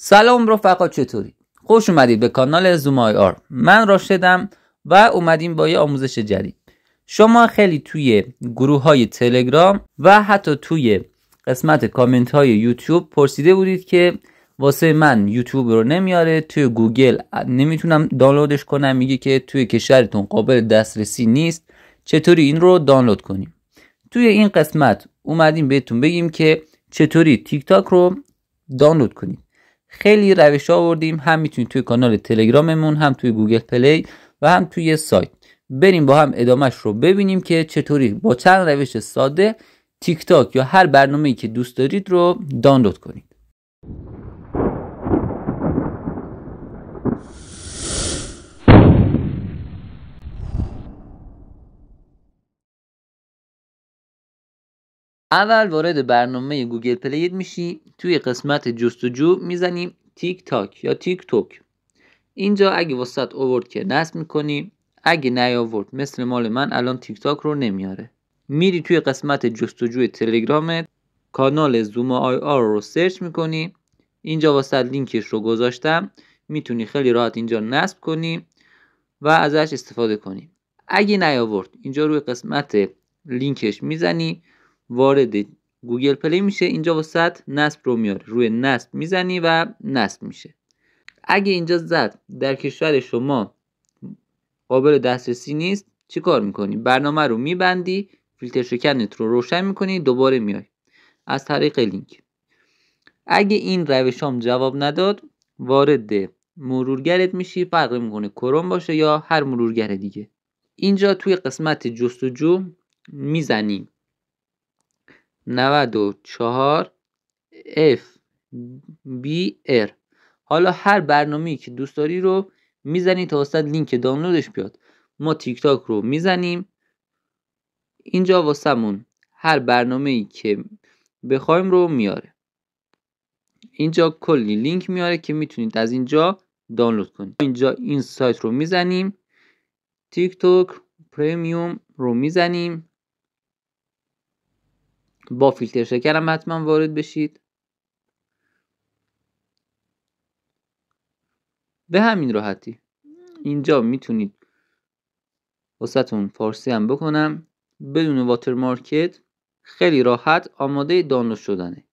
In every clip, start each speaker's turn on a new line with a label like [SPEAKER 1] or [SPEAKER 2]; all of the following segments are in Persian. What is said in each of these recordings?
[SPEAKER 1] سلام رفقا، چطوری؟ خوش اومدید به کانال زوم آی آر. من راشدم و اومدیم با یه آموزش جدید. شما خیلی توی گروه های تلگرام و حتی توی قسمت کامنت های یوتیوب پرسیده بودید که واسه من یوتیوب رو نمیاره، توی گوگل نمیتونم دانلودش کنم، میگه که توی کشورتون قابل دسترسی نیست، چطوری این رو دانلود کنیم؟ توی این قسمت اومدیم بهتون بگیم که چطوری تیک تاک رو دانلود کنید. خیلی روش آوردیم، هم میتونید توی کانال تلگراممون، هم توی گوگل پلی و هم توی سایت. بریم با هم ادامهش رو ببینیم که چطوری با چند روش ساده تیک تاک یا هر برنامه‌ای که دوست دارید رو دانلود کنید. اول وارد برنامه گوگل پلی میشی، توی قسمت جستجو میزنیم تیک تاک یا تیک توک. اینجا اگه واسط آورد که نصب میکنی، اگه نیاورد مثل مال من الان تیک تاک رو نمیاره. میری توی قسمت جستجوی تلگرامت، کانال زوم آی آر رو سرچ میکنی، اینجا واسط لینکش رو گذاشتم، میتونی خیلی راحت اینجا نصب کنی و ازش استفاده کنی. اگه نیاورد اینجا روی قسمت لینکش میزنی، وارد گوگل پلی میشه، اینجا واسط نصب رو میاره، روی نصب میزنی و نصب میشه. اگه اینجا زد در کشور شما قابل دسترسی نیست، چی کار میکنی؟ برنامه رو میبندی، فیلتر شکنت رو روشن میکنی، دوباره میای از طریق لینک. اگه این روشام جواب نداد، وارد مرورگرت میشی، فرق میکنه کروم باشه یا هر مرورگر دیگه. اینجا توی قسمت جستجو میزنی 94 FBR. حالا هر برنامه‌ای که دوست داری رو میزنی تا واسه لینک دانلودش بیاد. ما تیک تاک رو میزنیم، اینجا واسمون هر برنامه‌ای که بخوایم رو میاره. اینجا کلی لینک میاره که میتونید از اینجا دانلود کنید. اینجا این سایت رو میزنیم، تیک تاک پریمیوم رو میزنیم، با فیلتر شکر هم حتما وارد بشید. به همین راحتی اینجا میتونید واسهتون فارسی هم بکنم بدون واترمارکت، خیلی راحت آماده دانلود شدنه.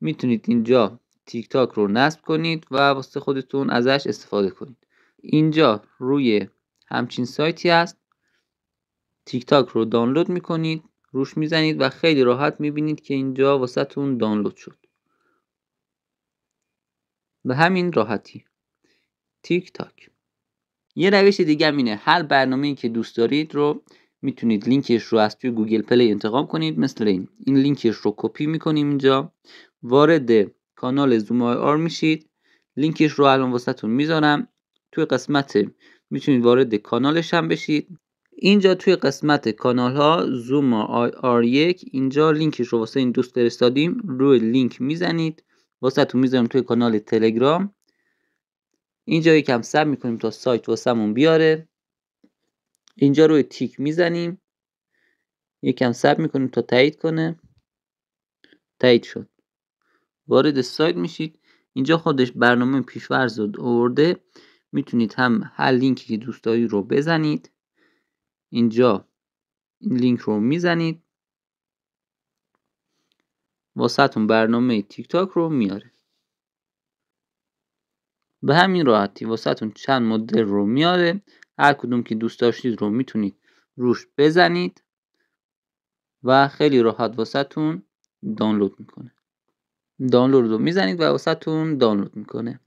[SPEAKER 1] میتونید اینجا تیک تاک رو نصب کنید و واسه خودتون ازش استفاده کنید. اینجا روی همچین سایتی هست، تیک تاک رو دانلود میکنید، روش میزنید و خیلی راحت میبینید که اینجا واسهتون دانلود شد. به همین راحتی تیک تاک. یه روش دیگه هم اینه، هر برنامه‌ای که دوست دارید رو میتونید لینکش رو از توی گوگل پلی انتخاب کنید، مثل این لینکش رو کپی میکنیم، اینجا وارد کانال زوم آی آر میشید، لینکش رو الان واسهتون میذارم توی قسمت، میتونید وارد کانالش هم بشید. اینجا توی قسمت کانال ها زوم آی آر 1، اینجا لینکش رو واسه این دوست فرستادیم، روی لینک میزنید، واسهتون میذارم توی کانال تلگرام. اینجا یکم صبر میکنیم تا سایت واسمون بیاره، اینجا روی تیک میزنیم، یکم صبر میکنیم تا تایید کنه. تایید شد، وارد سایت میشید. اینجا خودش برنامه پیش‌فرض آورده، میتونید هم هر لینکی که دوست دارید رو بزنید، اینجا این لینک رو میزنید، واسهتون برنامه تیک تاک رو میاره. به همین راحتی واسهتون چند مدل رو میاره، هر کدوم که دوست داشتید رو میتونید روش بزنید و خیلی راحت واسهتون دانلود میکنه. دانلود رو میزنید و واسهتون دانلود میکنه.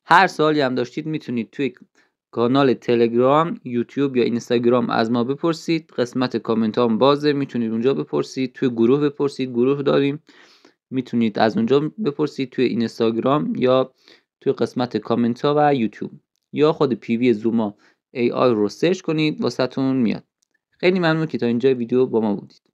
[SPEAKER 1] هر سوالی هم داشتید میتونید توی کانال تلگرام، یوتیوب یا اینستاگرام از ما بپرسید. قسمت کامنت هم بازه، میتونید اونجا بپرسید. توی گروه بپرسید، گروه داریم، میتونید از اونجا بپرسید، توی اینستاگرام یا توی قسمت کامنت ها و یوتیوب، یا خود پی وی زوما ای آی رو سرچ کنید واسهتون میاد. خیلی ممنون که تا اینجا ویدیو با ما بودید.